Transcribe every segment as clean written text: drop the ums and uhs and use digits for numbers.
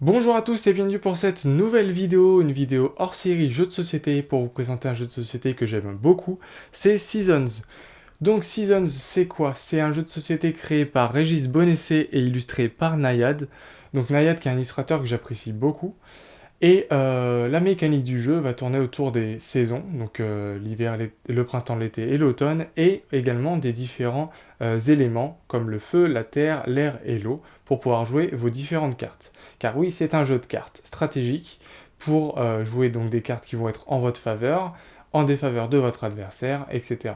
Bonjour à tous et bienvenue pour cette nouvelle vidéo, une vidéo hors série jeu de société pour vous présenter un jeu de société que j'aime beaucoup, c'est Seasons. Donc Seasons, c'est quoi? C'est un jeu de société créé par Régis Bonessé et illustré par Nayad. Donc Nayad qui est un illustrateur que j'apprécie beaucoup. Et la mécanique du jeu va tourner autour des saisons, donc l'hiver, le printemps, l'été et l'automne, et également des différents éléments comme le feu, la terre, l'air et l'eau, pour pouvoir jouer vos différentes cartes. Car oui, c'est un jeu de cartes stratégique pour jouer donc des cartes qui vont être en votre faveur, en défaveur de votre adversaire, etc.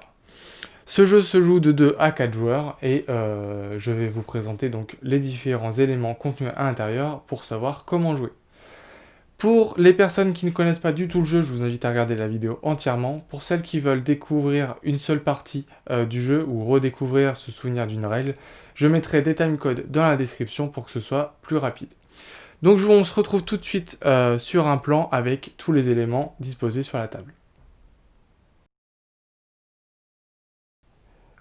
Ce jeu se joue de 2 à 4 joueurs et je vais vous présenter donc les différents éléments contenus à l'intérieur pour savoir comment jouer. Pour les personnes qui ne connaissent pas du tout le jeu, je vous invite à regarder la vidéo entièrement. Pour celles qui veulent découvrir une seule partie du jeu ou redécouvrir, se souvenir d'une règle, je mettrai des timecodes dans la description pour que ce soit plus rapide. Donc on se retrouve tout de suite sur un plan avec tous les éléments disposés sur la table.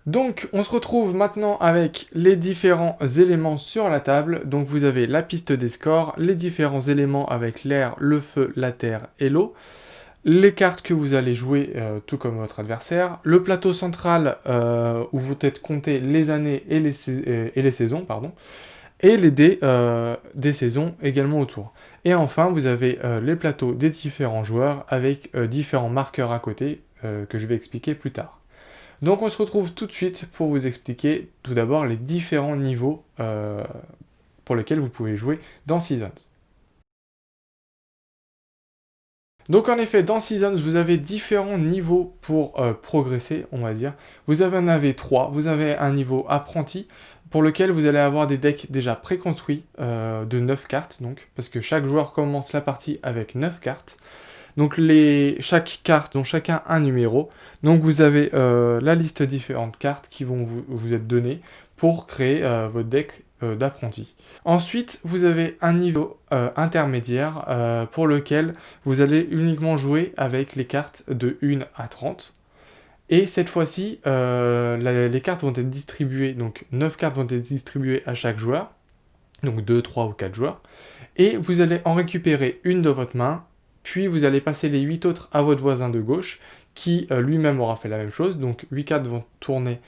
Donc, on se retrouve maintenant avec les différents éléments sur la table. Donc, vous avez la piste des scores, les différents éléments avec l'air, le feu, la terre et l'eau, les cartes que vous allez jouer, tout comme votre adversaire, le plateau central où vous êtes compté les années et les saisons, pardon, et les dés des saisons également autour. Et enfin, vous avez les plateaux des différents joueurs avec différents marqueurs à côté que je vais expliquer plus tard. Donc on se retrouve tout de suite pour vous expliquer tout d'abord les différents niveaux pour lesquels vous pouvez jouer dans Seasons. Donc en effet, dans Seasons, vous avez différents niveaux pour progresser, on va dire. Vous en avez 3. Vous avez un niveau apprenti, pour lequel vous allez avoir des decks déjà préconstruits de 9 cartes, donc, parce que chaque joueur commence la partie avec 9 cartes. Donc chaque carte ont chacun un numéro. Donc vous avez la liste de différentes cartes qui vont vous être données pour créer votre deck d'apprenti. Ensuite, vous avez un niveau intermédiaire pour lequel vous allez uniquement jouer avec les cartes de 1 à 30. Et cette fois-ci, les cartes vont être distribuées, donc 9 cartes vont être distribuées à chaque joueur, donc 2, 3 ou 4 joueurs. Et vous allez en récupérer une de votre main, puis vous allez passer les 8 autres à votre voisin de gauche, qui lui-même aura fait la même chose, donc 8 cartes vont tourner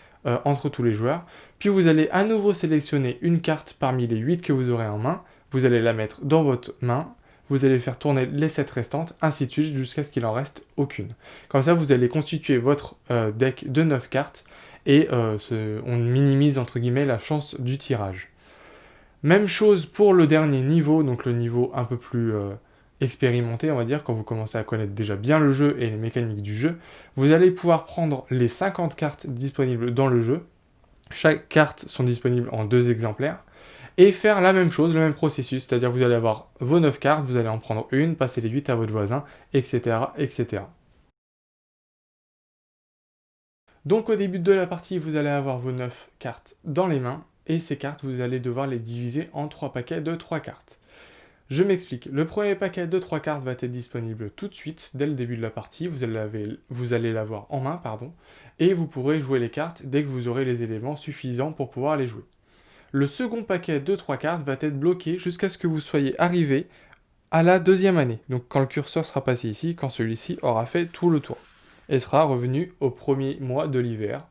entre tous les joueurs, puis vous allez à nouveau sélectionner une carte parmi les 8 que vous aurez en main, vous allez la mettre dans votre main, vous allez faire tourner les 7 restantes, ainsi de suite, jusqu'à ce qu'il en reste aucune. Comme ça, vous allez constituer votre deck de 9 cartes, et on minimise entre guillemets la chance du tirage. Même chose pour le dernier niveau, donc le niveau un peu plus expérimenté, on va dire, quand vous commencez à connaître déjà bien le jeu et les mécaniques du jeu. Vous allez pouvoir prendre les 50 cartes disponibles dans le jeu. Chaque carte sont disponibles en 2 exemplaires. Et faire la même chose, le même processus, c'est-à-dire vous allez avoir vos 9 cartes, vous allez en prendre une, passer les 8 à votre voisin, etc. etc. Donc au début de la partie, vous allez avoir vos 9 cartes dans les mains, et ces cartes, vous allez devoir les diviser en 3 paquets de 3 cartes. Je m'explique. Le premier paquet de 3 cartes va être disponible tout de suite, dès le début de la partie. Vous allez l'avoir en main, pardon. Et vous pourrez jouer les cartes dès que vous aurez les éléments suffisants pour pouvoir les jouer. Le second paquet de 3 cartes va être bloqué jusqu'à ce que vous soyez arrivé à la deuxième année. Donc quand le curseur sera passé ici, quand celui-ci aura fait tout le tour. Et sera revenu au premier mois de l'hiver.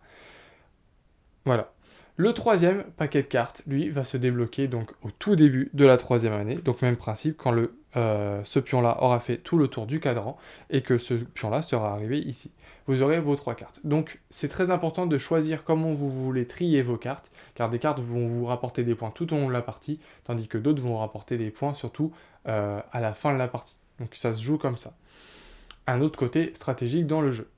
Voilà. Le troisième paquet de cartes, lui, va se débloquer donc au tout début de la troisième année. Donc même principe, quand ce pion-là aura fait tout le tour du cadran et que ce pion-là sera arrivé ici. Vous aurez vos 3 cartes. Donc c'est très important de choisir comment vous voulez trier vos cartes, car des cartes vont vous rapporter des points tout au long de la partie, tandis que d'autres vont vous rapporter des points surtout à la fin de la partie. Donc ça se joue comme ça. Un autre côté stratégique dans le jeu.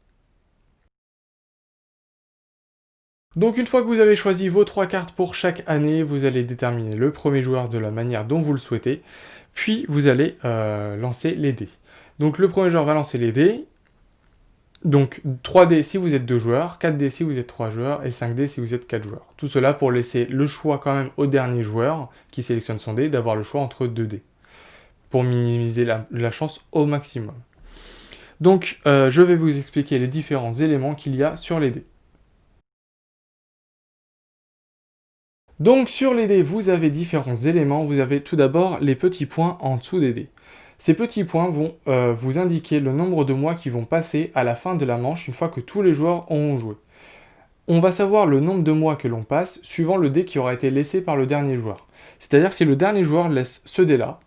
Donc une fois que vous avez choisi vos 3 cartes pour chaque année, vous allez déterminer le premier joueur de la manière dont vous le souhaitez, puis vous allez lancer les dés. Donc le premier joueur va lancer les dés, donc 3 dés si vous êtes 2 joueurs, 4 dés si vous êtes 3 joueurs, et 5 dés si vous êtes 4 joueurs. Tout cela pour laisser le choix quand même au dernier joueur, qui sélectionne son dé, d'avoir le choix entre 2 dés, pour minimiser la chance au maximum. Donc je vais vous expliquer les différents éléments qu'il y a sur les dés. Donc sur les dés, vous avez différents éléments. Vous avez tout d'abord les petits points en dessous des dés. Ces petits points vont vous indiquer le nombre de mois qui vont passer à la fin de la manche une fois que tous les joueurs auront joué. On va savoir le nombre de mois que l'on passe suivant le dé qui aura été laissé par le dernier joueur. C'est-à-dire si le dernier joueur laisse ce dé-là,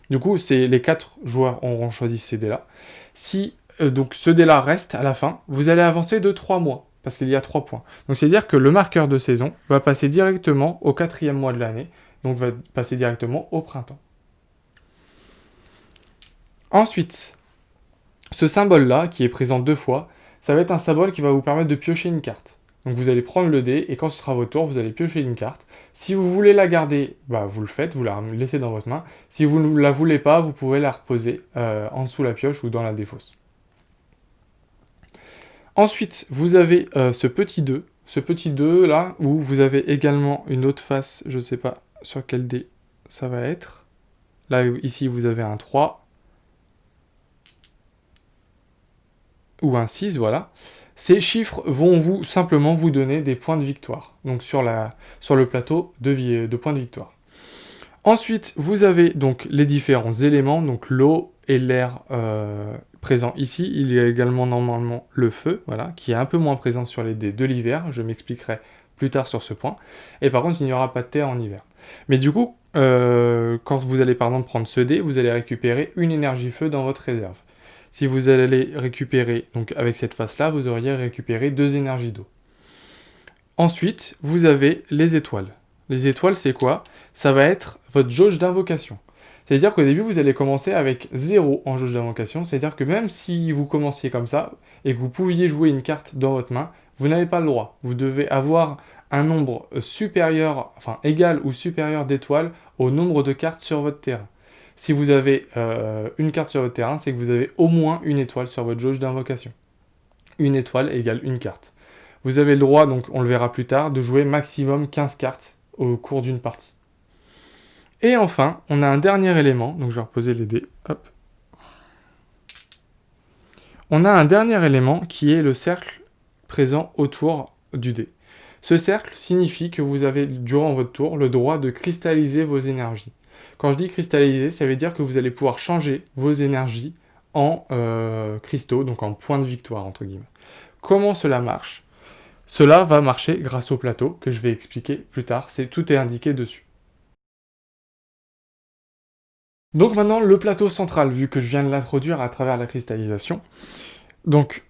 du coup c'est les 4 joueurs auront choisi ces dés-là. Si donc ce dé-là reste à la fin, vous allez avancer de 3 mois, parce qu'il y a 3 points. Donc c'est-à-dire que le marqueur de saison va passer directement au 4e mois de l'année, donc va passer directement au printemps. Ensuite, ce symbole-là, qui est présent 2 fois, ça va être un symbole qui va vous permettre de piocher une carte. Donc vous allez prendre le dé, et quand ce sera votre tour, vous allez piocher une carte. Si vous voulez la garder, bah vous le faites, vous la laissez dans votre main. Si vous ne la voulez pas, vous pouvez la reposer en dessous la pioche ou dans la défausse. Ensuite, vous avez ce petit 2 là, où vous avez également une autre face, je ne sais pas sur quel dé ça va être. Là, ici, vous avez un 3. Ou un 6, voilà. Ces chiffres vont simplement vous donner des points de victoire, donc sur le plateau de points de victoire. Ensuite, vous avez donc les différents éléments, donc l'eau et l'air présents ici. Il y a également normalement le feu, voilà, qui est un peu moins présent sur les dés de l'hiver. Je m'expliquerai plus tard sur ce point. Et par contre, il n'y aura pas de terre en hiver. Mais du coup, quand vous allez par exemple prendre ce dé, vous allez récupérer une énergie feu dans votre réserve. Si vous allez récupérer, donc avec cette face-là, vous auriez récupéré 2 énergies d'eau. Ensuite, vous avez les étoiles. Les étoiles, c'est quoi? Ça va être votre jauge d'invocation. C'est-à-dire qu'au début, vous allez commencer avec 0 en jauge d'invocation. C'est-à-dire que même si vous commenciez comme ça, et que vous pouviez jouer une carte dans votre main, vous n'avez pas le droit. Vous devez avoir un nombre supérieur, enfin égal ou supérieur d'étoiles au nombre de cartes sur votre terrain. Si vous avez une carte sur votre terrain, c'est que vous avez au moins une étoile sur votre jauge d'invocation. Une étoile égale une carte. Vous avez le droit, donc on le verra plus tard, de jouer maximum 15 cartes au cours d'une partie. Et enfin, on a un dernier élément, donc je vais reposer les dés, hop. On a un dernier élément qui est le cercle présent autour du dé. Ce cercle signifie que vous avez, durant votre tour, le droit de cristalliser vos énergies. Quand je dis cristalliser, ça veut dire que vous allez pouvoir changer vos énergies en cristaux, donc en points de victoire, entre guillemets. Comment cela marche? Cela va marcher grâce au plateau, que je vais expliquer plus tard, tout est indiqué dessus. Donc maintenant, le plateau central, vu que je viens de l'introduire à travers la cristallisation. Donc,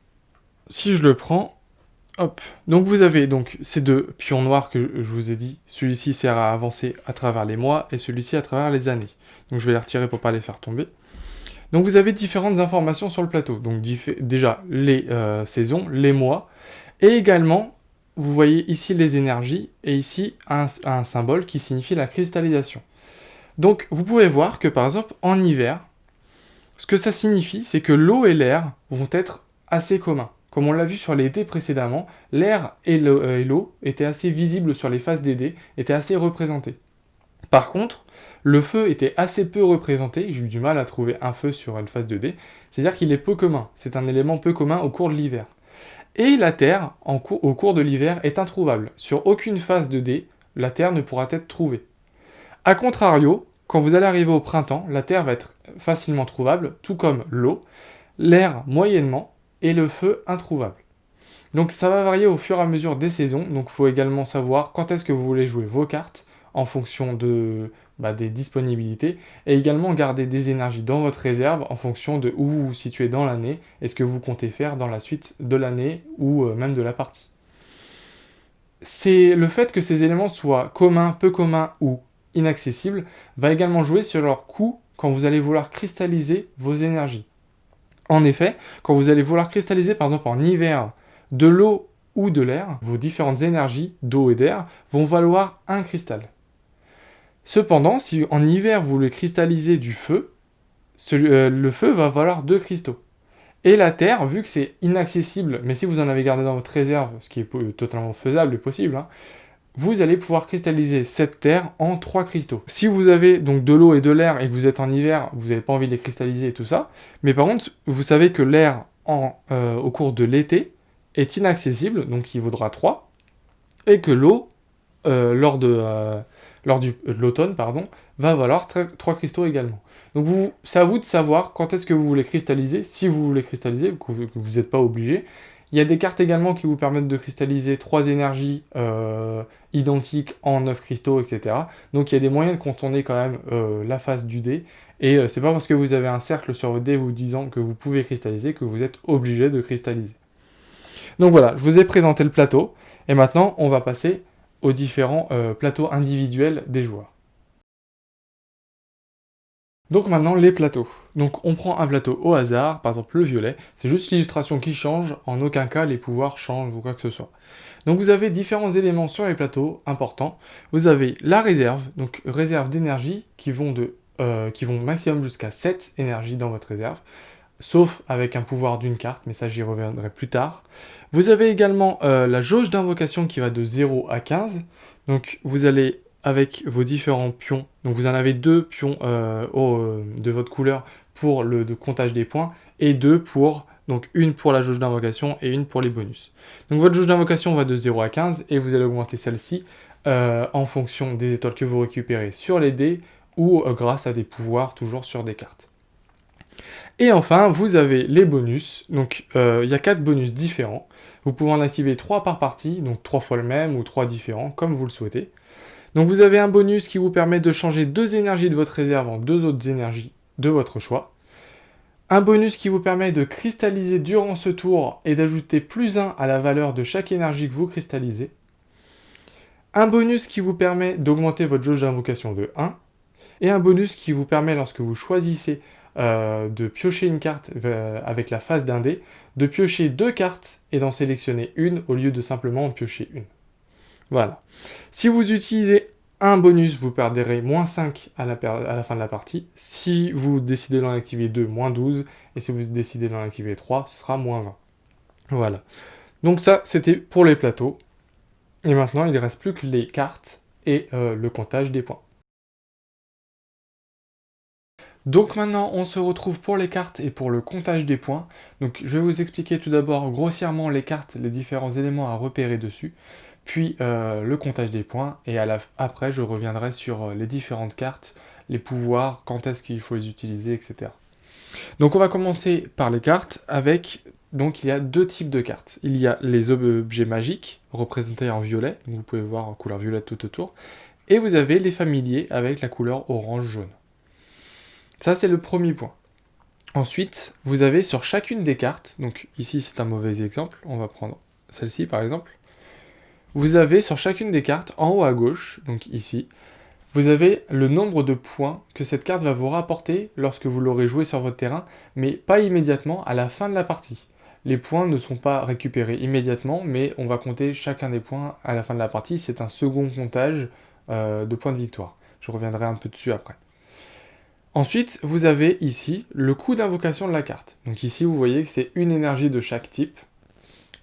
si je le prends, hop. Donc vous avez donc ces 2 pions noirs que je vous ai dit. Celui-ci sert à avancer à travers les mois et celui-ci à travers les années. Donc je vais les retirer pour ne pas les faire tomber. Donc vous avez différentes informations sur le plateau. Donc déjà les saisons, les mois. Et également, vous voyez ici les énergies et ici un symbole qui signifie la cristallisation. Donc vous pouvez voir que par exemple en hiver, ce que ça signifie, c'est que l'eau et l'air vont être assez communs. Comme on l'a vu sur les dés précédemment, l'air et l'eau étaient assez visibles sur les faces des dés, étaient assez représentés. Par contre, le feu était assez peu représenté, j'ai eu du mal à trouver un feu sur une face de dés, c'est-à-dire qu'il est peu commun, c'est un élément peu commun au cours de l'hiver. Et la terre, au cours de l'hiver, est introuvable. Sur aucune face de dés, la terre ne pourra être trouvée. A contrario, quand vous allez arriver au printemps, la terre va être facilement trouvable, tout comme l'eau, l'air moyennement, et le feu introuvable. Donc ça va varier au fur et à mesure des saisons, donc il faut également savoir quand est-ce que vous voulez jouer vos cartes, en fonction des disponibilités, et également garder des énergies dans votre réserve en fonction de où vous vous situez dans l'année, et ce que vous comptez faire dans la suite de l'année, ou même de la partie. C'est le fait que ces éléments soient communs, peu communs ou inaccessibles, va également jouer sur leur coût quand vous allez vouloir cristalliser vos énergies. En effet, quand vous allez vouloir cristalliser par exemple en hiver de l'eau ou de l'air, vos différentes énergies d'eau et d'air vont valoir un cristal. Cependant, si en hiver vous voulez cristalliser du feu, le feu va valoir 2 cristaux. Et la terre, vu que c'est inaccessible, mais si vous en avez gardé dans votre réserve, ce qui est totalement faisable et possible, vous allez pouvoir cristalliser cette terre en 3 cristaux. Si vous avez donc de l'eau et de l'air et que vous êtes en hiver, vous n'avez pas envie de les cristalliser et tout ça, mais par contre, vous savez que l'air au cours de l'été est inaccessible, donc il vaudra 3, et que l'eau de l'automne, pardon, va valoir 3 cristaux également. Donc c'est à vous de savoir quand est-ce que vous voulez cristalliser, si vous voulez cristalliser, que vous n'êtes pas obligé. Il y a des cartes également qui vous permettent de cristalliser 3 énergies identiques en 9 cristaux, etc. Donc il y a des moyens de contourner quand même la phase du dé. Et c'est pas parce que vous avez un cercle sur votre dé vous disant que vous pouvez cristalliser que vous êtes obligé de cristalliser. Donc voilà, je vous ai présenté le plateau. Et maintenant, on va passer aux différents plateaux individuels des joueurs. Donc maintenant, les plateaux. Donc on prend un plateau au hasard, par exemple le violet, c'est juste l'illustration qui change, en aucun cas les pouvoirs changent ou quoi que ce soit. Donc vous avez différents éléments sur les plateaux importants. Vous avez la réserve, donc réserve d'énergie qui vont maximum jusqu'à 7 énergies dans votre réserve, sauf avec un pouvoir d'une carte, mais ça j'y reviendrai plus tard. Vous avez également la jauge d'invocation qui va de 0 à 15, donc vous allez avec vos différents pions, donc vous en avez 2 pions de votre couleur pour le comptage des points, et 2 pour, donc une pour la jauge d'invocation et une pour les bonus. Donc votre jauge d'invocation va de 0 à 15, et vous allez augmenter celle-ci en fonction des étoiles que vous récupérez sur les dés, ou grâce à des pouvoirs toujours sur des cartes. Et enfin, vous avez les bonus, donc il y a 4 bonus différents. Vous pouvez en activer 3 par partie, donc 3 fois le même ou 3 différents, comme vous le souhaitez. Donc vous avez un bonus qui vous permet de changer 2 énergies de votre réserve en 2 autres énergies de votre choix. Un bonus qui vous permet de cristalliser durant ce tour et d'ajouter +1 à la valeur de chaque énergie que vous cristallisez. Un bonus qui vous permet d'augmenter votre jauge d'invocation de 1. Et un bonus qui vous permet, lorsque vous choisissez de piocher une carte avec la face d'un dé, de piocher 2 cartes et d'en sélectionner une au lieu de simplement en piocher une. Voilà. Si vous utilisez un bonus, vous perdrez -5 à la fin de la partie. Si vous décidez d'en activer 2, -12. Et si vous décidez d'en activer 3, ce sera -20. Voilà. Donc ça, c'était pour les plateaux. Et maintenant, il ne reste plus que les cartes et le comptage des points. Donc maintenant, on se retrouve pour les cartes et pour le comptage des points. Donc je vais vous expliquer tout d'abord grossièrement les cartes, les différents éléments à repérer dessus, puis le comptage des points, et après je reviendrai sur les différentes cartes, les pouvoirs, quand est-ce qu'il faut les utiliser, etc. Donc on va commencer par les cartes avec, donc il y a 2 types de cartes. Il y a les objets magiques, représentés en violet, donc vous pouvez voir en couleur violette tout autour, et vous avez les familiers avec la couleur orange-jaune. Ça, c'est le premier point. Ensuite, vous avez sur chacune des cartes, donc ici c'est un mauvais exemple, on va prendre celle-ci par exemple, vous avez sur chacune des cartes, en haut à gauche, donc ici, vous avez le nombre de points que cette carte va vous rapporter lorsque vous l'aurez joué sur votre terrain, mais pas immédiatement, à la fin de la partie. Les points ne sont pas récupérés immédiatement, mais on va compter chacun des points à la fin de la partie, c'est un second comptage de points de victoire. Je reviendrai un peu dessus après. Ensuite, vous avez ici le coût d'invocation de la carte. Donc ici, vous voyez que c'est une énergie de chaque type.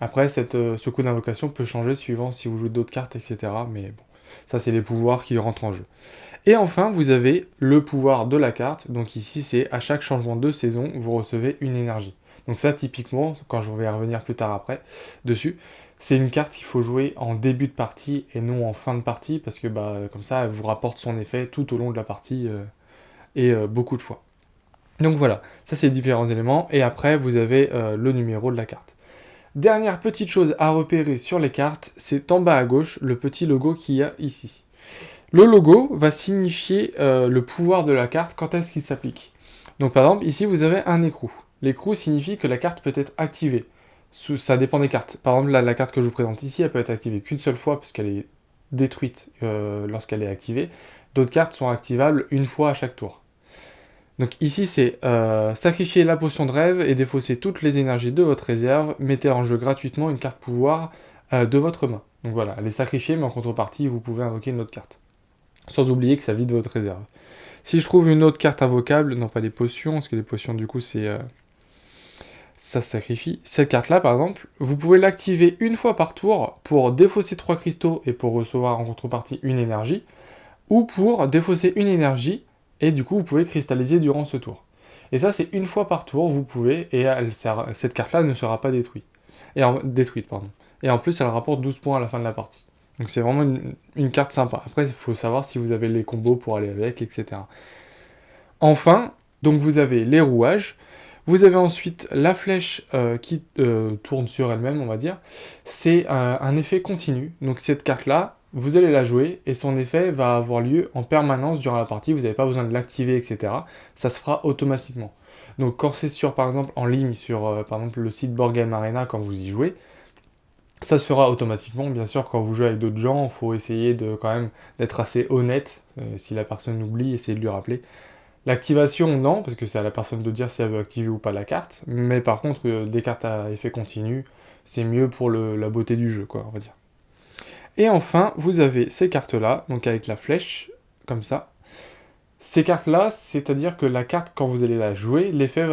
Après, ce coût d'invocation peut changer suivant si vous jouez d'autres cartes, etc. Mais bon, ça c'est les pouvoirs qui rentrent en jeu. Et enfin, vous avez le pouvoir de la carte. Donc ici, c'est à chaque changement de saison, vous recevez une énergie. Donc ça, typiquement, quand je vais revenir plus tard après dessus, c'est une carte qu'il faut jouer en début de partie et non en fin de partie, parce que comme ça, elle vous rapporte son effet tout au long de la partie. Et beaucoup de fois. Donc voilà, ça c'est les différents éléments, et après vous avez le numéro de la carte. Dernière petite chose à repérer sur les cartes, c'est en bas à gauche le petit logo qu'il y a ici. Le logo va signifier le pouvoir de la carte quand est-ce qu'il s'applique. Donc par exemple, ici vous avez un écrou. L'écrou signifie que la carte peut être activée. Ça dépend des cartes. Par exemple, la carte que je vous présente ici, elle peut être activée qu'une seule fois parce qu'elle est détruite lorsqu'elle est activée. D'autres cartes sont activables une fois à chaque tour. Donc ici c'est sacrifier la potion de rêve et défausser toutes les énergies de votre réserve, mettez en jeu gratuitement une carte pouvoir de votre main. Donc voilà, elle est sacrifiée, mais en contrepartie vous pouvez invoquer une autre carte. Sans oublier que ça vide votre réserve. Si je trouve une autre carte invocable, non pas des potions, parce que les potions du coup c'est... ça se sacrifie. Cette carte-là, par exemple, vous pouvez l'activer une fois par tour pour défausser 3 cristaux et pour recevoir en contrepartie une énergie, ou pour défausser une énergie, et du coup vous pouvez cristalliser durant ce tour. Et ça c'est une fois par tour, vous pouvez, et cette carte-là ne sera pas détruite. détruite. Et en plus elle rapporte 12 points à la fin de la partie. Donc c'est vraiment une carte sympa. Après, il faut savoir si vous avez les combos pour aller avec, etc. Enfin, donc vous avez les rouages. Vous avez ensuite la flèche qui tourne sur elle-même, on va dire. C'est un effet continu. Donc cette carte-là, vous allez la jouer et son effet va avoir lieu en permanence durant la partie. Vous n'avez pas besoin de l'activer, etc. Ça se fera automatiquement. Donc quand c'est sur, par exemple, en ligne, sur par exemple le site Board Game Arena, quand vous y jouez, ça se fera automatiquement. Bien sûr, quand vous jouez avec d'autres gens, il faut essayer de quand même d'être assez honnête. Si la personne oublie, essayez de lui rappeler. L'activation, non, parce que c'est à la personne de dire si elle veut activer ou pas la carte. Mais par contre, des cartes à effet continu, c'est mieux pour la beauté du jeu, quoi, on va dire. Et enfin, vous avez ces cartes-là, donc avec la flèche, comme ça. Ces cartes-là, c'est-à-dire que la carte, quand vous allez la jouer, l'effet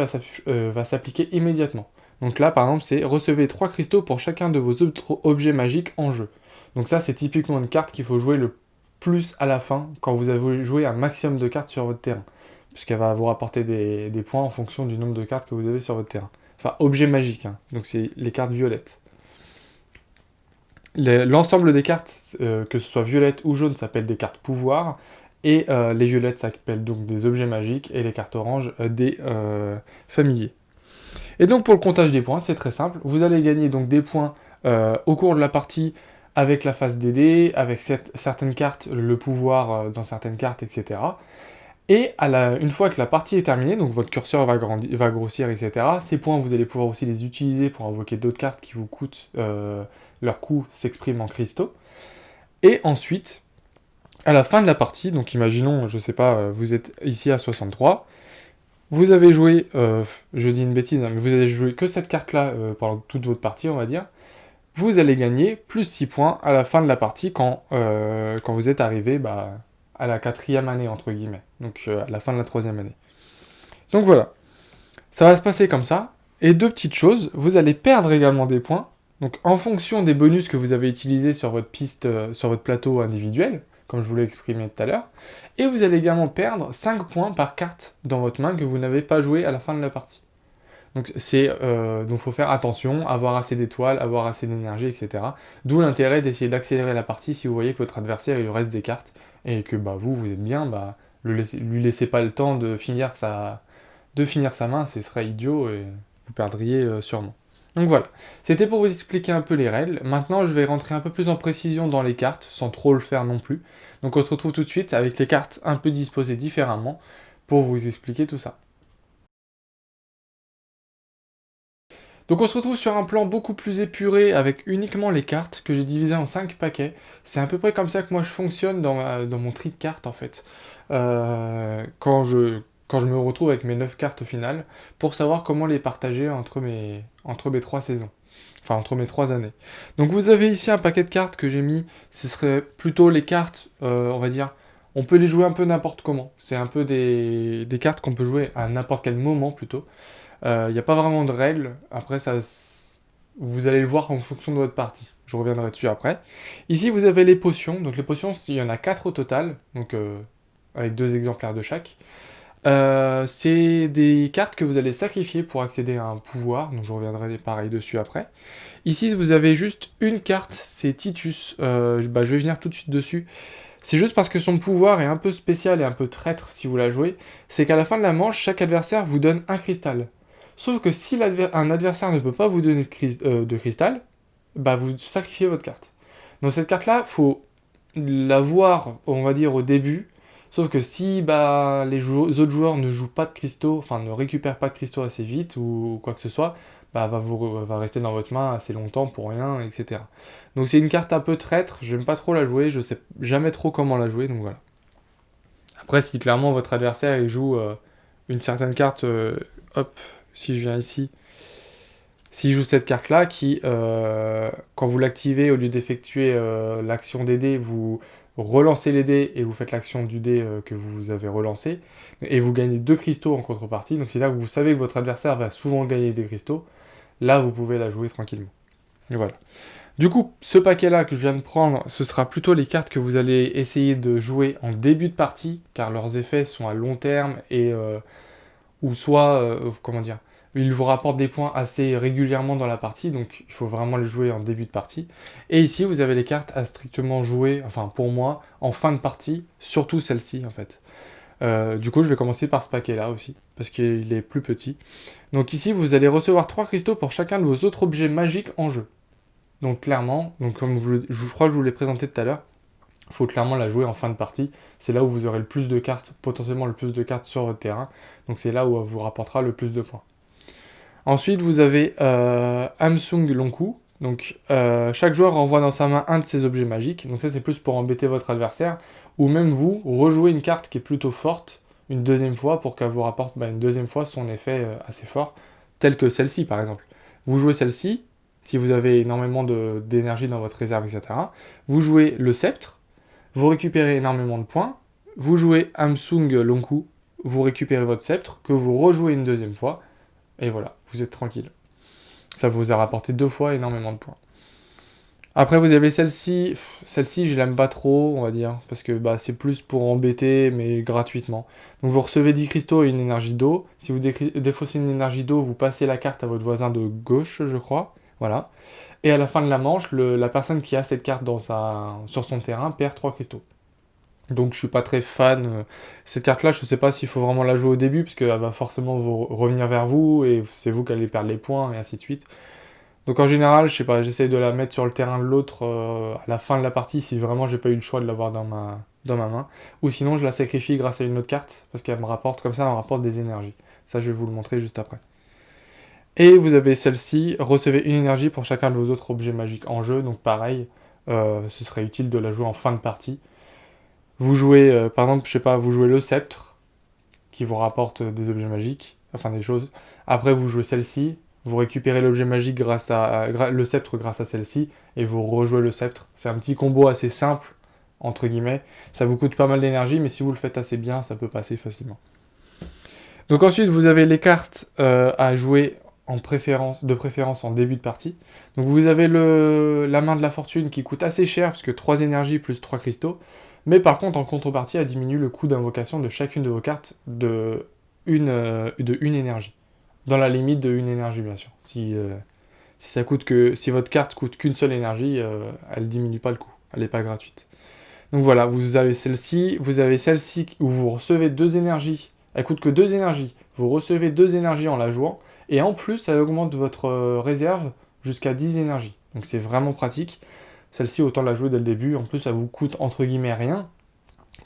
va s'appliquer immédiatement. Donc là, par exemple, c'est recevez 3 cristaux pour chacun de vos objets magiques en jeu. Donc ça, c'est typiquement une carte qu'il faut jouer le plus à la fin, quand vous avez joué un maximum de cartes sur votre terrain. Puisqu'elle va vous rapporter des points en fonction du nombre de cartes que vous avez sur votre terrain. Enfin, objets magiques, hein. Donc c'est les cartes violettes. L'ensemble des cartes, que ce soit violette ou jaune, s'appelle des cartes pouvoir. Et les violettes s'appellent donc des objets magiques. Et les cartes oranges, des familiers. Et donc pour le comptage des points, c'est très simple. Vous allez gagner donc des points au cours de la partie avec la phase des dés, avec certaines cartes, le pouvoir dans certaines cartes, etc. Et une fois que la partie est terminée, donc votre curseur va grossir, etc., ces points, vous allez pouvoir aussi les utiliser pour invoquer d'autres cartes qui vous coûtent, leur coût s'exprime en cristaux. Et ensuite, à la fin de la partie, donc imaginons, je sais pas, vous êtes ici à 63, vous avez joué, je dis une bêtise, hein, mais vous avez joué que cette carte-là pendant toute votre partie, on va dire, vous allez gagner plus 6 points à la fin de la partie quand vous êtes arrivé à la 4e année, entre guillemets, donc à la fin de la 3e année. Donc voilà, ça va se passer comme ça. Et deux petites choses, vous allez perdre également des points, donc en fonction des bonus que vous avez utilisés sur votre piste, sur votre plateau individuel, comme je vous l'ai exprimé tout à l'heure, et vous allez également perdre 5 points par carte dans votre main que vous n'avez pas joué à la fin de la partie. Donc faut faire attention, avoir assez d'étoiles, avoir assez d'énergie, etc. D'où l'intérêt d'essayer d'accélérer la partie si vous voyez que votre adversaire il lui reste des cartes et que vous êtes bien, lui laissez pas le temps de finir sa main, ce serait idiot et vous perdriez sûrement. Donc voilà, c'était pour vous expliquer un peu les règles. Maintenant, je vais rentrer un peu plus en précision dans les cartes, sans trop le faire non plus. Donc on se retrouve tout de suite avec les cartes un peu disposées différemment pour vous expliquer tout ça. Donc on se retrouve sur un plan beaucoup plus épuré avec uniquement les cartes que j'ai divisées en 5 paquets. C'est à peu près comme ça que moi je fonctionne dans mon tri de cartes en fait. Quand je me retrouve avec mes 9 cartes au final, pour savoir comment les partager entre mes 3 saisons. Enfin, entre mes 3 années. Donc vous avez ici un paquet de cartes que j'ai mis, ce serait plutôt les cartes, on va dire, on peut les jouer un peu n'importe comment. C'est un peu des cartes qu'on peut jouer à n'importe quel moment plutôt. Il n'y a pas vraiment de règles. Après, vous allez le voir en fonction de votre partie. Je reviendrai dessus après. Ici, vous avez les potions. Donc les potions, il y en a 4 au total. Donc avec 2 exemplaires de chaque. C'est des cartes que vous allez sacrifier pour accéder à un pouvoir. Donc je reviendrai pareil dessus après. Ici, vous avez juste une carte. C'est Titus. Je vais venir tout de suite dessus. C'est juste parce que son pouvoir est un peu spécial et un peu traître si vous la jouez. C'est qu'à la fin de la manche, chaque adversaire vous donne un cristal. Sauf que si un adversaire ne peut pas vous donner de cristal, vous sacrifiez votre carte. Donc cette carte-là, faut la voir, on va dire, au début. Sauf que si les autres joueurs ne jouent pas de cristaux, enfin ne récupèrent pas de cristaux assez vite ou quoi que ce soit, va rester dans votre main assez longtemps pour rien, etc. Donc c'est une carte un peu traître, j'aime pas trop la jouer, je sais jamais trop comment la jouer, donc voilà. Après, si clairement votre adversaire il joue une certaine carte, hop, si je viens ici, s'il joue cette carte-là, qui, quand vous l'activez, au lieu d'effectuer l'action des dés, vous relancez les dés et vous faites l'action du dé que vous avez relancé, et vous gagnez 2 cristaux en contrepartie, donc c'est là que vous savez que votre adversaire va souvent gagner des cristaux, là vous pouvez la jouer tranquillement. Et voilà. Du coup, ce paquet-là que je viens de prendre, ce sera plutôt les cartes que vous allez essayer de jouer en début de partie, car leurs effets sont à long terme et ou soit, comment dire, Il vous rapporte des points assez régulièrement dans la partie, donc il faut vraiment les jouer en début de partie. Et ici, vous avez les cartes à strictement jouer, enfin pour moi, en fin de partie, surtout celle-ci en fait. Du coup, je vais commencer par ce paquet-là aussi, parce qu'il est plus petit. Donc ici, vous allez recevoir 3 cristaux pour chacun de vos autres objets magiques en jeu. Donc clairement, donc comme je crois que je vous l'ai présenté tout à l'heure, il faut clairement la jouer en fin de partie. C'est là où vous aurez le plus de cartes, potentiellement le plus de cartes sur votre terrain. Donc c'est là où elle vous rapportera le plus de points. Ensuite, vous avez Hamsung Lonku. Donc chaque joueur renvoie dans sa main un de ses objets magiques. Donc ça c'est plus pour embêter votre adversaire. Ou même vous, rejouez une carte qui est plutôt forte une deuxième fois pour qu'elle vous rapporte une deuxième fois son effet assez fort. Tel que celle-ci par exemple. Vous jouez celle-ci, si vous avez énormément d'énergie dans votre réserve, etc. Vous jouez le sceptre, vous récupérez énormément de points. Vous jouez Hamsung Lonku, vous récupérez votre sceptre, que vous rejouez une deuxième fois. Et voilà, vous êtes tranquille. Ça vous a rapporté 2 fois énormément de points. Après, vous avez celle-ci. Celle-ci, je l'aime pas trop, on va dire. Parce que c'est plus pour embêter, mais gratuitement. Donc vous recevez 10 cristaux et une énergie d'eau. Si vous défaussez une énergie d'eau, vous passez la carte à votre voisin de gauche, je crois. Voilà. Et à la fin de la manche, la personne qui a cette carte sur son terrain perd 3 cristaux. Donc je suis pas très fan. Cette carte-là, je sais pas s'il faut vraiment la jouer au début, parce qu'elle va forcément revenir vers vous, et c'est vous qui allez perdre les points, et ainsi de suite. Donc en général, je sais pas, j'essaye de la mettre sur le terrain de l'autre à la fin de la partie, si vraiment j'ai pas eu le choix de l'avoir dans ma main. Ou sinon, je la sacrifie grâce à une autre carte, parce qu'elle me rapporte, comme ça, elle me rapporte des énergies. Ça, je vais vous le montrer juste après. Et vous avez celle-ci, recevez une énergie pour chacun de vos autres objets magiques en jeu, donc pareil, ce serait utile de la jouer en fin de partie. Vous jouez, par exemple, je sais pas, vous jouez le sceptre, qui vous rapporte des objets magiques, enfin des choses. Après, vous jouez celle-ci, vous récupérez l'objet magique le sceptre grâce à celle-ci, et vous rejouez le sceptre. C'est un petit combo assez simple, entre guillemets. Ça vous coûte pas mal d'énergie, mais si vous le faites assez bien, ça peut passer facilement. Donc ensuite, vous avez les cartes à jouer de préférence en début de partie. Donc vous avez la main de la fortune qui coûte assez cher, parce que 3 énergies plus 3 cristaux. Mais par contre, en contrepartie, elle diminue le coût d'invocation de chacune de vos cartes de une énergie. Dans la limite de une énergie, bien sûr. Si votre carte coûte qu'une seule énergie, elle diminue pas le coût. Elle n'est pas gratuite. Donc voilà, vous avez celle-ci où vous recevez 2 énergies. Elle coûte que 2 énergies. Vous recevez 2 énergies en la jouant. Et en plus, elle augmente votre réserve jusqu'à 10 énergies. Donc c'est vraiment pratique. Celle-ci, autant la jouer dès le début. En plus, ça vous coûte entre guillemets rien,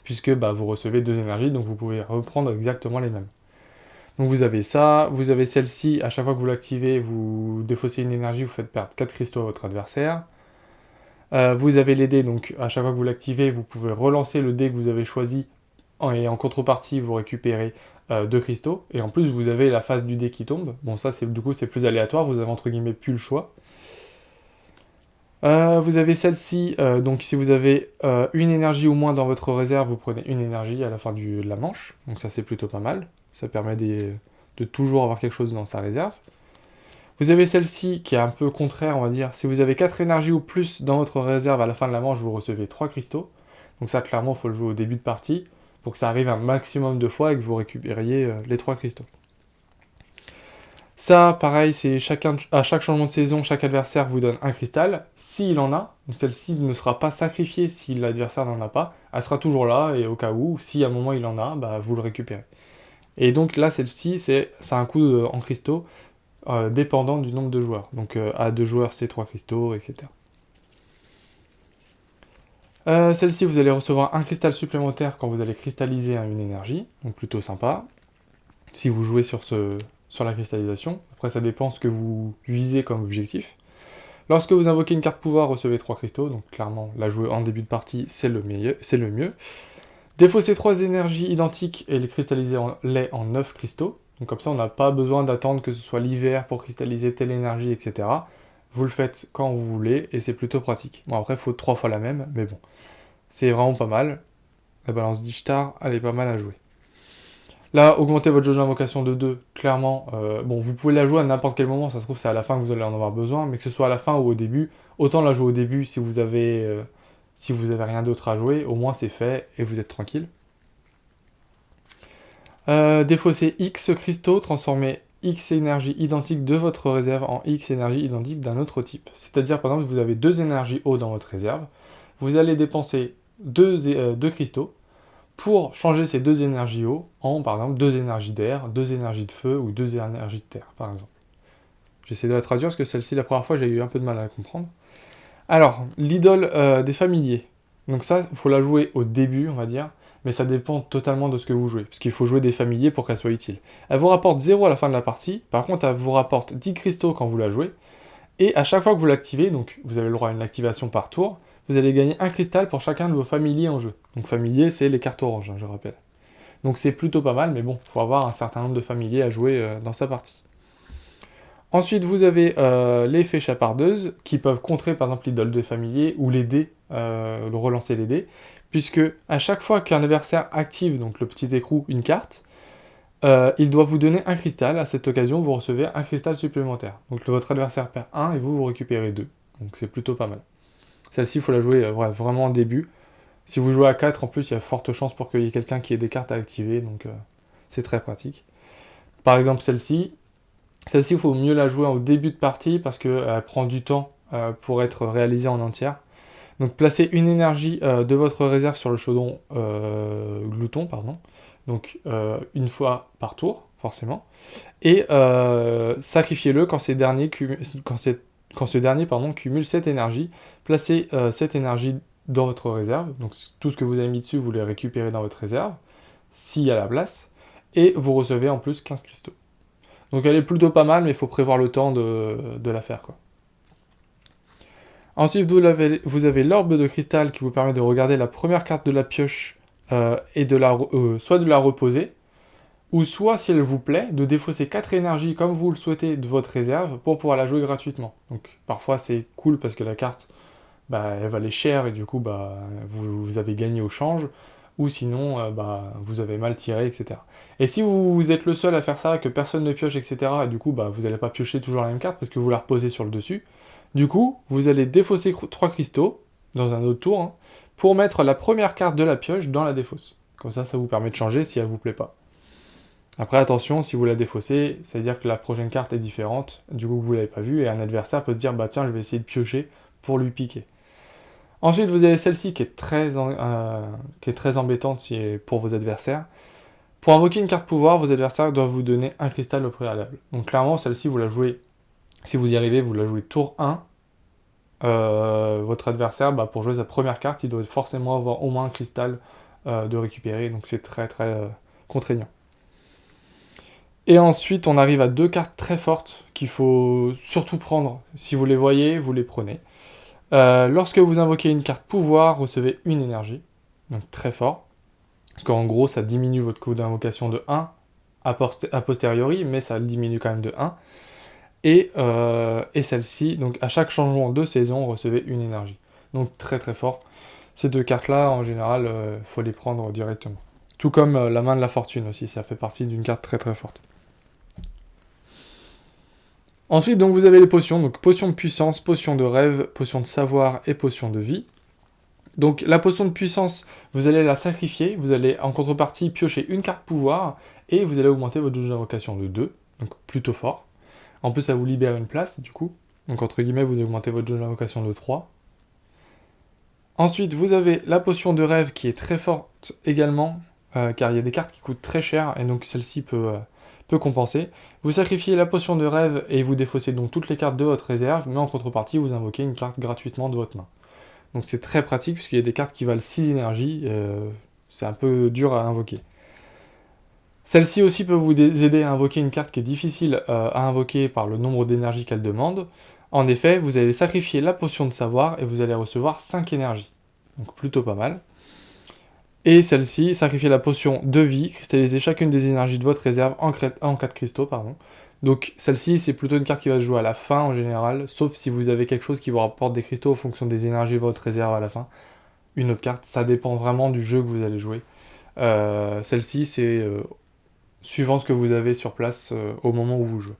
puisque vous recevez 2 énergies, donc vous pouvez reprendre exactement les mêmes. Donc vous avez ça, vous avez celle-ci, à chaque fois que vous l'activez, vous défaussez une énergie, vous faites perdre 4 cristaux à votre adversaire. Vous avez les dés, donc à chaque fois que vous l'activez, vous pouvez relancer le dé que vous avez choisi, et en contrepartie, vous récupérez 2 cristaux. Et en plus, vous avez la face du dé qui tombe. Bon, ça, du coup, c'est plus aléatoire, vous avez entre guillemets plus le choix. Vous avez celle-ci, donc si vous avez une énergie ou moins dans votre réserve, vous prenez une énergie à la fin de la manche. Donc ça, c'est plutôt pas mal. Ça permet de toujours avoir quelque chose dans sa réserve. Vous avez celle-ci qui est un peu contraire, on va dire. Si vous avez 4 énergies ou plus dans votre réserve à la fin de la manche, vous recevez 3 cristaux. Donc ça, clairement, il faut le jouer au début de partie pour que ça arrive un maximum de fois et que vous récupériez les 3 cristaux. Ça, pareil, c'est à chaque changement de saison, chaque adversaire vous donne un cristal. S'il en a, celle-ci ne sera pas sacrifiée si l'adversaire n'en a pas. Elle sera toujours là, et au cas où, si à un moment il en a, vous le récupérez. Et donc là, celle-ci, c'est un coût en cristaux dépendant du nombre de joueurs. Donc à 2 joueurs, c'est 3 cristaux, etc. Celle-ci, vous allez recevoir un cristal supplémentaire quand vous allez cristalliser une énergie, donc plutôt sympa. Si vous jouez sur la cristallisation. Après, ça dépend ce que vous visez comme objectif. Lorsque vous invoquez une carte pouvoir, recevez 3 cristaux, donc clairement, la jouer en début de partie, c'est le mieux. Défausser 3 énergies identiques et les cristalliser en 9 cristaux. Donc comme ça, on n'a pas besoin d'attendre que ce soit l'hiver pour cristalliser telle énergie, etc. Vous le faites quand vous voulez, et c'est plutôt pratique. Bon, après, il faut 3 fois la même, mais bon. C'est vraiment pas mal. La balance d'Ishtar, elle est pas mal à jouer. Là, augmentez votre jauge d'invocation de 2, clairement. Bon, vous pouvez la jouer à n'importe quel moment, ça se trouve c'est à la fin que vous allez en avoir besoin, mais que ce soit à la fin ou au début, autant la jouer au début si vous avez rien d'autre à jouer, au moins c'est fait et vous êtes tranquille. Défausser X cristaux, transformer X énergie identique de votre réserve en X énergie identique d'un autre type. C'est-à-dire, par exemple, vous avez 2 énergies eau dans votre réserve, vous allez dépenser 2 cristaux pour changer ces 2 énergies eau en, par exemple, 2 énergies d'air, 2 énergies de feu ou 2 énergies de terre, par exemple. J'essaie de la traduire parce que celle-ci, la première fois, j'ai eu un peu de mal à la comprendre. Alors, l'idole des familiers. Donc ça, il faut la jouer au début, on va dire, mais ça dépend totalement de ce que vous jouez, parce qu'il faut jouer des familiers pour qu'elle soit utile. Elle vous rapporte 0 à la fin de la partie, par contre, elle vous rapporte 10 cristaux quand vous la jouez, et à chaque fois que vous l'activez, donc vous avez le droit à une activation par tour, vous allez gagner un cristal pour chacun de vos familiers en jeu. Donc familiers, c'est les cartes oranges, hein, je rappelle. Donc c'est plutôt pas mal, mais bon, il faut avoir un certain nombre de familiers à jouer dans sa partie. Ensuite, vous avez les fées chapardeuses qui peuvent contrer par exemple l'idole de familier ou l'aider, le relancer les dés, puisque à chaque fois qu'un adversaire active donc le petit écrou, une carte, il doit vous donner un cristal. À cette occasion, vous recevez un cristal supplémentaire. Donc votre adversaire perd 1 et vous récupérez 2. Donc c'est plutôt pas mal. Celle-ci, il faut la jouer vraiment en début. Si vous jouez à 4, en plus, il y a forte chance pour qu'il y ait quelqu'un qui ait des cartes à activer, donc c'est très pratique. Par exemple, celle-ci, il faut mieux la jouer au début de partie parce qu'elle prend du temps pour être réalisée en entière. Donc placez une énergie de votre réserve sur le chaudron glouton, pardon. Donc une fois par tour, forcément. Et sacrifiez-le quand ce dernier cumule cette énergie. Placez cette énergie dans votre réserve. Donc tout ce que vous avez mis dessus, vous les récupérez dans votre réserve, s'il y a la place. Et vous recevez en plus 15 cristaux. Donc elle est plutôt pas mal, mais il faut prévoir le temps de la faire, quoi. Ensuite, vous avez l'orbe de cristal qui vous permet de regarder la première carte de la pioche et soit de la reposer, ou soit, si elle vous plaît, de défausser 4 énergies comme vous le souhaitez de votre réserve pour pouvoir la jouer gratuitement. Donc parfois c'est cool parce que la carte, elle valait cher et du coup vous avez gagné au change, ou sinon vous avez mal tiré, etc. Et si vous êtes le seul à faire ça, que personne ne pioche, etc., et du coup vous n'allez pas piocher toujours la même carte parce que vous la reposez sur le dessus, du coup vous allez défausser 3 cristaux dans un autre tour, hein, pour mettre la première carte de la pioche dans la défausse. Comme ça vous permet de changer si elle vous plaît pas. Après attention, si vous la défaussez, c'est-à-dire que la prochaine carte est différente, du coup que vous l'avez pas vue, et un adversaire peut se dire tiens je vais essayer de piocher pour lui piquer. Ensuite, vous avez celle-ci qui est très embêtante pour vos adversaires. Pour invoquer une carte pouvoir, vos adversaires doivent vous donner un cristal au préalable. Donc clairement, celle-ci, vous la jouez, si vous y arrivez, vous la jouez tour 1. Votre adversaire, pour jouer sa première carte, il doit forcément avoir au moins un cristal de récupérer, donc c'est très contraignant. Et ensuite, on arrive à 2 cartes très fortes qu'il faut surtout prendre. Si vous les voyez, vous les prenez. Lorsque vous invoquez une carte pouvoir, recevez une énergie, donc très fort, parce qu'en gros ça diminue votre coût d'invocation de 1 a posteriori, mais ça le diminue quand même de 1, et celle-ci, donc à chaque changement de saison, recevez une énergie, donc très fort. Ces 2 cartes-là, en général, faut les prendre directement. Tout comme la main de la fortune aussi, ça fait partie d'une carte très forte. Ensuite, donc vous avez les potions, donc potion de puissance, potion de rêve, potion de savoir et potion de vie. Donc la potion de puissance, vous allez la sacrifier, vous allez en contrepartie piocher une carte pouvoir, et vous allez augmenter votre jauge d'invocation de 2, donc plutôt fort. En plus, ça vous libère une place, du coup. Donc entre guillemets, vous augmentez votre jauge d'invocation de 3. Ensuite, vous avez la potion de rêve qui est très forte également, car il y a des cartes qui coûtent très cher, et donc celle-ci peut compenser. Vous sacrifiez la potion de rêve et vous défaussez donc toutes les cartes de votre réserve, mais en contrepartie, vous invoquez une carte gratuitement de votre main. Donc c'est très pratique, puisqu'il y a des cartes qui valent 6 énergies, c'est un peu dur à invoquer. Celle-ci aussi peut vous aider à invoquer une carte qui est difficile à invoquer par le nombre d'énergie qu'elle demande. En effet, vous allez sacrifier la potion de savoir et vous allez recevoir 5 énergies. Donc plutôt pas mal. Et celle-ci, sacrifier la potion de vie, cristalliser chacune des énergies de votre réserve en 4 cristaux, pardon. Donc celle-ci, c'est plutôt une carte qui va se jouer à la fin en général, sauf si vous avez quelque chose qui vous rapporte des cristaux en fonction des énergies de votre réserve à la fin. Une autre carte, ça dépend vraiment du jeu que vous allez jouer. Celle-ci, c'est suivant ce que vous avez sur place au moment où vous jouez.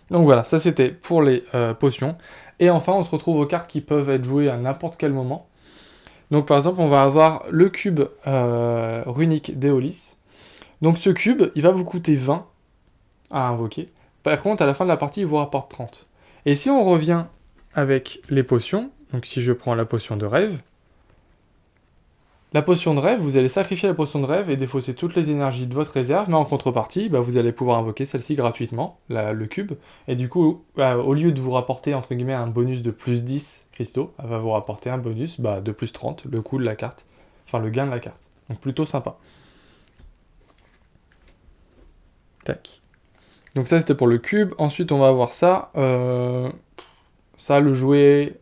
Donc voilà, ça c'était pour les potions. Et enfin, on se retrouve aux cartes qui peuvent être jouées à n'importe quel moment. Donc par exemple, on va avoir le cube runique d'Eolis. Donc ce cube, il va vous coûter 20. à invoquer. Par contre, à la fin de la partie, il vous rapporte 30. Et si on revient avec les potions, donc si je prends la potion de rêve, la potion de rêve, vous allez sacrifier la potion de rêve et défausser toutes les énergies de votre réserve, mais en contrepartie, bah, vous allez pouvoir invoquer celle-ci gratuitement, le cube, et du coup, bah, au lieu de vous rapporter entre guillemets un bonus de plus 10 cristaux, elle va vous rapporter un bonus bah, de plus 30, le coût de la carte, enfin le gain de la carte. Donc plutôt sympa. Tac. Donc ça c'était pour le cube, ensuite on va avoir ça, ça le jouer.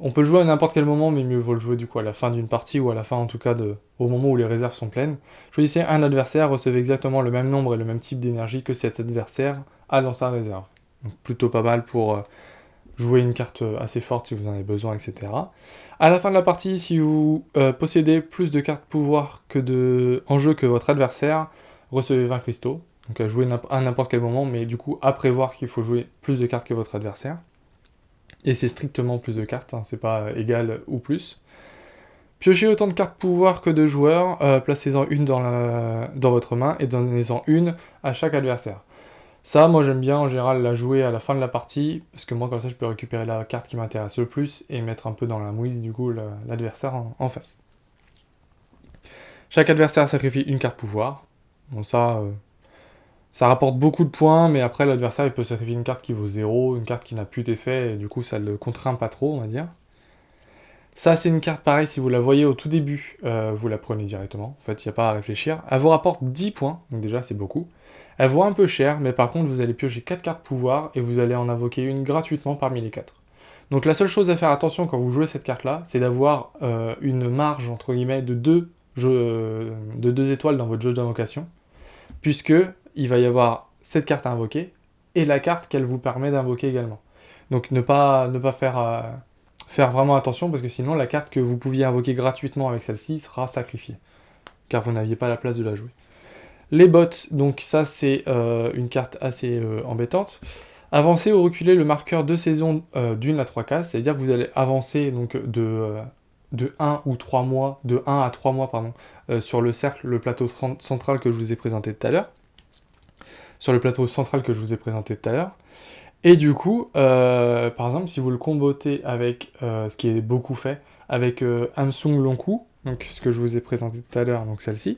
On peut le jouer à n'importe quel moment, mais mieux vaut le jouer du coup à la fin d'une partie, ou à la fin en tout cas au moment où les réserves sont pleines. Choisissez un adversaire, recevez exactement le même nombre et le même type d'énergie que cet adversaire a dans sa réserve. Donc plutôt pas mal pour jouer une carte assez forte si vous en avez besoin, etc. À la fin de la partie, si vous possédez plus de cartes pouvoir en jeu que votre adversaire, recevez 20 cristaux. Donc à jouer à n'importe quel moment, mais du coup à prévoir qu'il faut jouer plus de cartes que votre adversaire. Et c'est strictement plus de cartes, hein, c'est pas égal ou plus. Piochez autant de cartes pouvoir que de joueurs, placez-en une dans votre main et donnez-en une à chaque adversaire. Ça, moi j'aime bien en général la jouer à la fin de la partie, parce que moi comme ça je peux récupérer la carte qui m'intéresse le plus et mettre un peu dans la mouise du coup l'adversaire en face. Chaque adversaire sacrifie une carte pouvoir. Bon ça rapporte beaucoup de points, mais après l'adversaire il peut sacrifier une carte qui vaut 0, une carte qui n'a plus d'effet, et du coup ça le contraint pas trop on va dire. Ça, c'est une carte, pareil, si vous la voyez au tout début, vous la prenez directement. En fait, il n'y a pas à réfléchir. Elle vous rapporte 10 points, donc déjà, c'est beaucoup. Elle vaut un peu cher, mais par contre, vous allez piocher 4 cartes pouvoir, et vous allez en invoquer une gratuitement parmi les 4. Donc la seule chose à faire attention quand vous jouez cette carte-là, c'est d'avoir une marge, entre guillemets, de 2 étoiles dans votre jauge d'invocation, puisque il va y avoir cette carte à invoquer, et la carte qu'elle vous permet d'invoquer également. Donc ne pas faire vraiment attention, parce que sinon la carte que vous pouviez invoquer gratuitement avec celle-ci sera sacrifiée, car vous n'aviez pas la place de la jouer. Les bots, donc ça c'est une carte assez embêtante. Avancer ou reculer le marqueur de saison d'une à 3 cases, c'est-à-dire que vous allez avancer donc de 1 ou 3 mois, de 1 à 3 mois, pardon, sur le cercle, le plateau central que je vous ai présenté tout à l'heure. Sur le plateau central que je vous ai présenté tout à l'heure. Et du coup, par exemple, si vous le combotez avec ce qui est beaucoup fait, avec Hamsung Longku, donc ce que je vous ai présenté tout à l'heure, donc celle-ci,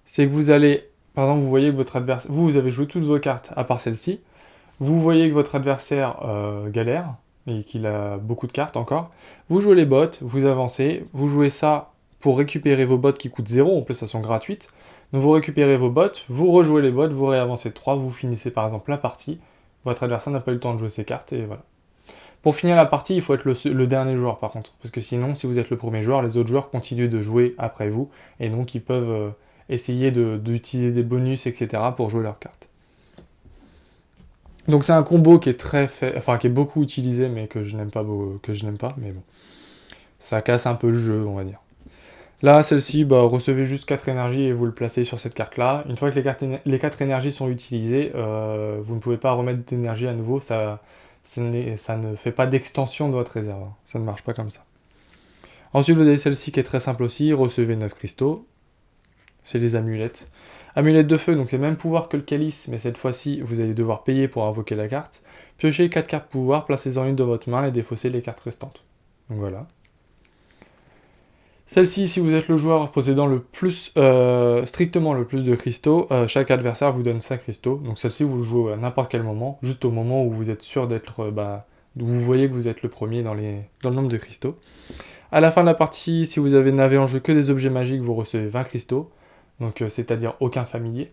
c'est que vous allez, par exemple, vous voyez que votre adversaire, vous avez joué toutes vos cartes à part celle-ci, vous voyez que votre adversaire galère, et qu'il a beaucoup de cartes encore, vous jouez les bots, vous avancez, vous jouez ça pour récupérer vos bots qui coûtent 0, en plus elles sont gratuites, donc vous récupérez vos bots, vous rejouez les bots, vous réavancez de 3, vous finissez par exemple la partie, votre adversaire n'a pas eu le temps de jouer ses cartes, et voilà. Pour finir la partie, il faut être le dernier joueur par contre, parce que sinon, si vous êtes le premier joueur, les autres joueurs continuent de jouer après vous, et donc ils peuvent essayer d'utiliser des bonus, etc. pour jouer leurs cartes. Donc c'est un combo qui est qui est beaucoup utilisé, mais que je n'aime pas, mais bon. Ça casse un peu le jeu, on va dire. Là, celle-ci, bah, recevez juste 4 énergies et vous le placez sur cette carte-là. Une fois que les 4 énergies sont utilisées, vous ne pouvez pas remettre d'énergie à nouveau, ça ne fait pas d'extension de votre réserve. Ça ne marche pas comme ça. Ensuite, vous avez celle-ci qui est très simple aussi, recevez 9 cristaux. C'est les amulettes. Amulette de feu, donc c'est le même pouvoir que le calice, mais cette fois-ci, vous allez devoir payer pour invoquer la carte. Piochez 4 cartes pouvoir, placez-en une dans votre main et défaussez les cartes restantes. Donc voilà. Celle-ci, si vous êtes le joueur possédant strictement le plus de cristaux, chaque adversaire vous donne 5 cristaux. Donc celle-ci, vous le jouez à n'importe quel moment, juste au moment où vous êtes sûr d'être... où vous voyez que vous êtes le premier dans le nombre de cristaux. À la fin de la partie, si vous n'avez en jeu que des objets magiques, vous recevez 20 cristaux. Donc c'est-à-dire aucun familier.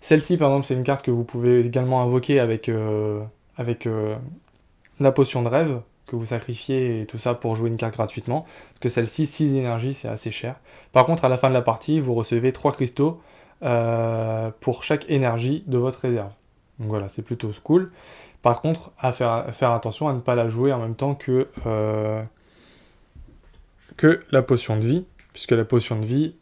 Celle-ci, par exemple, c'est une carte que vous pouvez également invoquer avec la potion de rêve, que vous sacrifiez et tout ça pour jouer une carte gratuitement. Parce que celle-ci, 6 énergies, c'est assez cher. Par contre, à la fin de la partie, vous recevez 3 cristaux pour chaque énergie de votre réserve. Donc voilà, c'est plutôt cool. Par contre, à faire attention à ne pas la jouer en même temps que la potion de vie, puisque la potion de vie,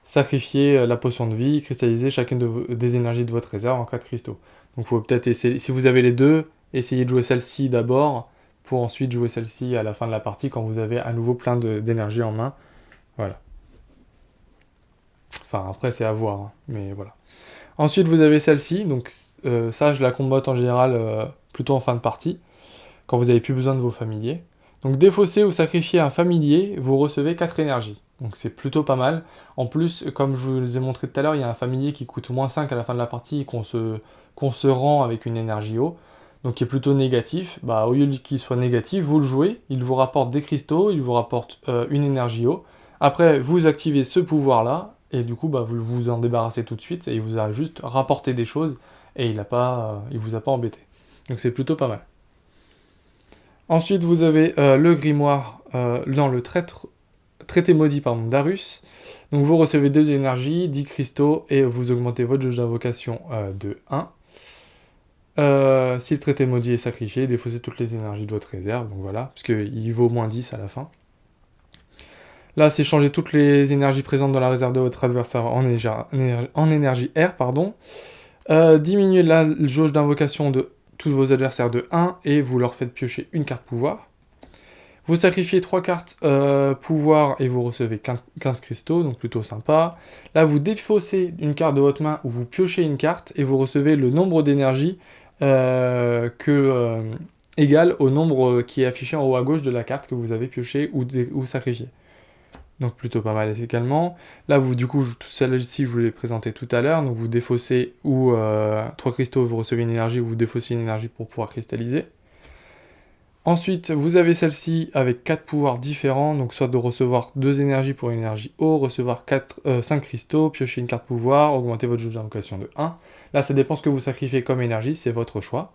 sacrifiez la potion de vie, cristallisez chacune des énergies de votre réserve en 4 cristaux. Donc il faut peut-être essayer, si vous avez les deux, essayez de jouer celle-ci d'abord, pour ensuite jouer celle-ci à la fin de la partie quand vous avez à nouveau plein d'énergie en main. Voilà. Enfin, après, c'est à voir, hein, mais voilà. Ensuite, vous avez celle-ci, donc ça, je la combote en général plutôt en fin de partie, quand vous n'avez plus besoin de vos familiers. Donc défausser ou sacrifier un familier, vous recevez 4 énergies. Donc c'est plutôt pas mal. En plus, comme je vous ai montré tout à l'heure, il y a un familier qui coûte -5 à la fin de la partie et qu'on se rend avec une énergie eau. Donc qui est plutôt négatif. Bah, au lieu qu'il soit négatif, vous le jouez, il vous rapporte des cristaux, il vous rapporte une énergie eau. Après, vous activez ce pouvoir-là, et du coup, bah, vous vous en débarrassez tout de suite, et il vous a juste rapporté des choses, et il vous a pas embêté. Donc c'est plutôt pas mal. Ensuite, vous avez le grimoire dans le traité maudit d'Arus. Donc vous recevez 2 énergies, 10 cristaux, et vous augmentez votre jauge d'invocation de 1. Si le traité maudit est sacrifié, défaussez toutes les énergies de votre réserve, donc voilà, parce qu'il vaut -10 à la fin. Là, c'est changer toutes les énergies présentes dans la réserve de votre adversaire en énergie R, pardon. Diminuez la jauge d'invocation de tous vos adversaires de 1 et vous leur faites piocher une carte pouvoir. Vous sacrifiez 3 cartes pouvoir et vous recevez 15 cristaux, donc plutôt sympa. Là, vous défaussez une carte de votre main ou vous piochez une carte et vous recevez le nombre d'énergie égal au nombre qui est affiché en haut à gauche de la carte que vous avez pioché ou sacrifié. Donc plutôt pas mal également. Là, du coup, celle-ci, je vous l'ai présentée tout à l'heure. Donc vous défaussez ou 3 cristaux, vous recevez une énergie, ou vous défaussez une énergie pour pouvoir cristalliser. Ensuite, vous avez celle-ci avec 4 pouvoirs différents, donc soit de recevoir 2 énergies pour une énergie eau, recevoir 5 cristaux, piocher une carte pouvoir, augmenter votre jeu d'invocation de 1. Là, ça dépend ce que vous sacrifiez comme énergie, c'est votre choix.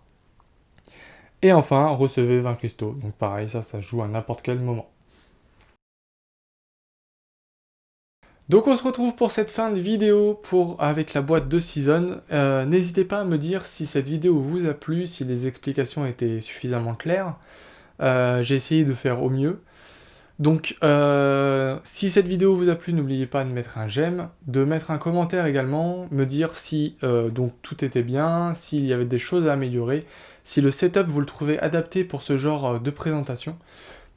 Et enfin, recevez 20 cristaux. Donc pareil, ça se joue à n'importe quel moment. Donc on se retrouve pour cette fin de vidéo avec la boîte de Season. N'hésitez pas à me dire si cette vidéo vous a plu, si les explications étaient suffisamment claires. J'ai essayé de faire au mieux. Donc si cette vidéo vous a plu, n'oubliez pas de mettre un j'aime, de mettre un commentaire également, me dire si donc tout était bien, s'il y avait des choses à améliorer, si le setup vous le trouvez adapté pour ce genre de présentation.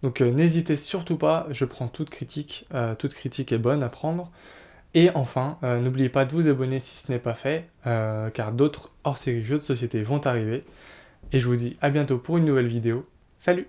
Donc n'hésitez surtout pas, je prends toute critique est bonne à prendre. Et enfin, n'oubliez pas de vous abonner si ce n'est pas fait, car d'autres hors-série jeux de société vont arriver. Et je vous dis à bientôt pour une nouvelle vidéo. Salut!